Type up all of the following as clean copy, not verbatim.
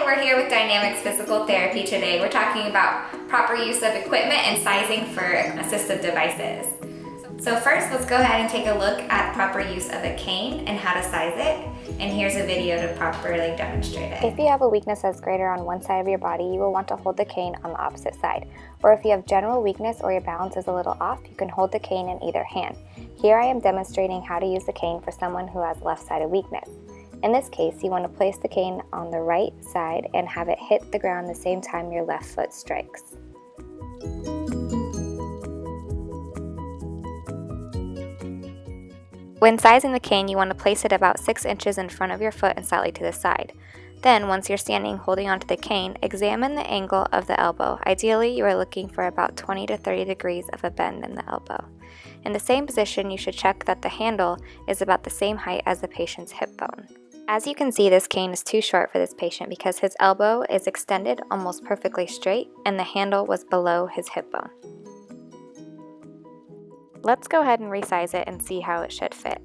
we're here with Dynamix Physical Therapy today. We're talking about proper use of equipment and sizing for assistive devices. So first, let's go ahead and take a look at proper use of a cane and how to size it. And here's a video to properly demonstrate it. If you have a weakness that's greater on one side of your body, you will want to hold the cane on the opposite side. Or if you have general weakness or your balance is a little off, you can hold the cane in either hand. Here I am demonstrating how to use the cane for someone who has left-sided weakness. In this case, you want to place the cane on the right side and have it hit the ground the same time your left foot strikes. When sizing the cane, you want to place it about 6 inches in front of your foot and slightly to the side. Then, once you're standing holding onto the cane, examine the angle of the elbow. Ideally, you are looking for about 20 to 30 degrees of a bend in the elbow. In the same position, you should check that the handle is about the same height as the patient's hip bone. As you can see, this cane is too short for this patient because his elbow is extended almost perfectly straight and the handle was below his hip bone. Let's go ahead and resize it and see how it should fit.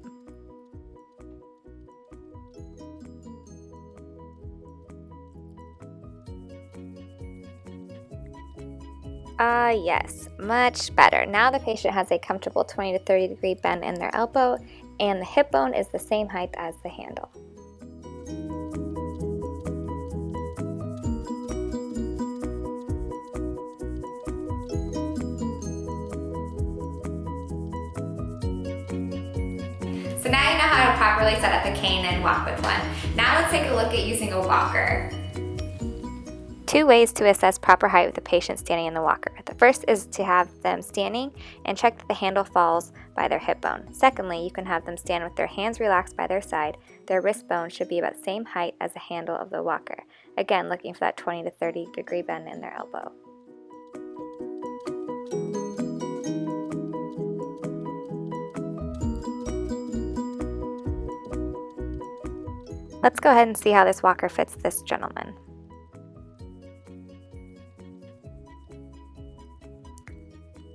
Yes, much better. Now the patient has a comfortable 20 to 30 degree bend in their elbow and the hip bone is the same height as the handle. So now you know how to properly set up a cane and walk with one. Now let's take a look at using a walker. 2 ways to assess proper height with the patient standing in the walker. The first is to have them standing and check that the handle falls by their hip bone. Secondly, you can have them stand with their hands relaxed by their side. Their wrist bone should be about the same height as the handle of the walker. Again, looking for that 20 to 30 degree bend in their elbow. Let's go ahead and see how this walker fits this gentleman.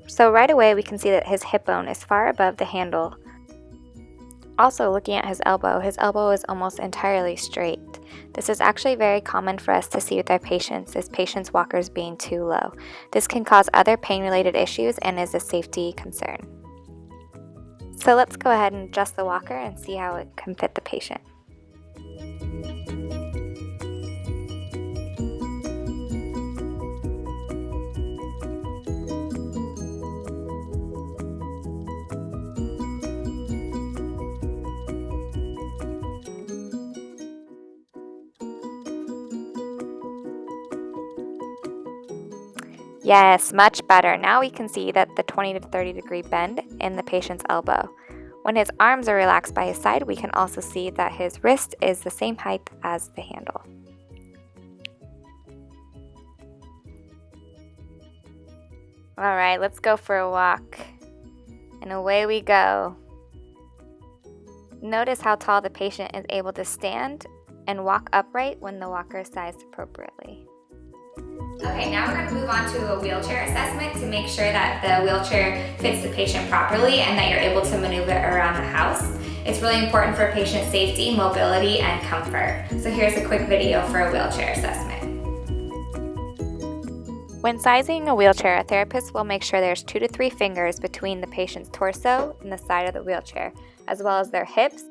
So right away we can see that his hip bone is far above the handle. Also, looking at his elbow is almost entirely straight. This is actually very common for us to see with our patients, is patients' walkers being too low. This can cause other pain-related issues and is a safety concern. So let's go ahead and adjust the walker and see how it can fit the patient. Yes, much better. Now we can see that the 20 to 30 degree bend in the patient's elbow. When his arms are relaxed by his side, we can also see that his wrist is the same height as the handle. All right, let's go for a walk. And away we go. Notice how tall the patient is able to stand and walk upright when the walker is sized appropriately. Okay, now we're going to move on to a wheelchair assessment to make sure that the wheelchair fits the patient properly and that you're able to maneuver around the house. It's really important for patient safety, mobility, and comfort. So here's a quick video for a wheelchair assessment. When sizing a wheelchair, a therapist will make sure there's 2 to 3 fingers between the patient's torso and the side of the wheelchair, as well as their hips,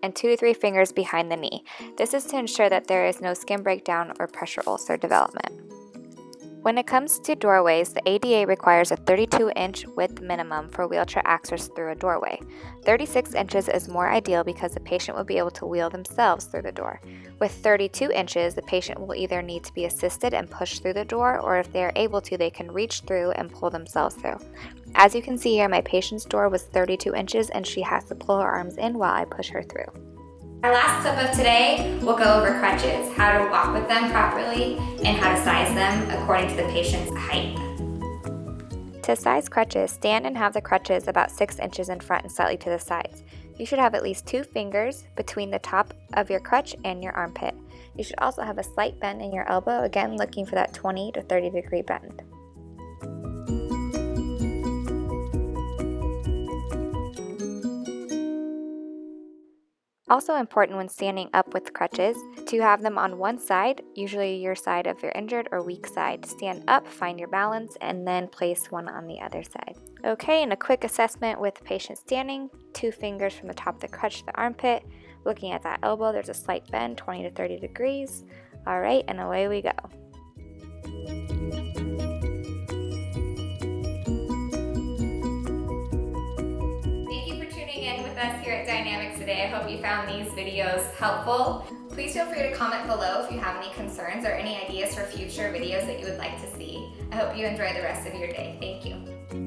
and 2 to 3 fingers behind the knee. This is to ensure that there is no skin breakdown or pressure ulcer development. When it comes to doorways, the ADA requires a 32-inch width minimum for wheelchair access through a doorway. 36 inches is more ideal because the patient will be able to wheel themselves through the door. With 32 inches, the patient will either need to be assisted and pushed through the door, or if they are able to, they can reach through and pull themselves through. As you can see here, my patient's door was 32 inches and she has to pull her arms in while I push her through. Our last clip of today, we'll go over crutches, how to walk with them properly, and how to size them according to the patient's height. To size crutches, stand and have the crutches about 6 inches in front and slightly to the sides. You should have at least 2 fingers between the top of your crutch and your armpit. You should also have a slight bend in your elbow, again looking for that 20 to 30 degree bend. Also important when standing up with crutches to have them on one side, usually your side of your injured or weak side. Stand up, find your balance, and then place one on the other side. Okay, and a quick assessment with patient standing. 2 fingers from the top of the crutch to the armpit. Looking at that elbow, there's a slight bend, 20 to 30 degrees. All right, and away we go. Us here at Dynamix today. I hope you found these videos helpful. Please feel free to comment below if you have any concerns or any ideas for future videos that you would like to see. I hope you enjoy the rest of your day. Thank you.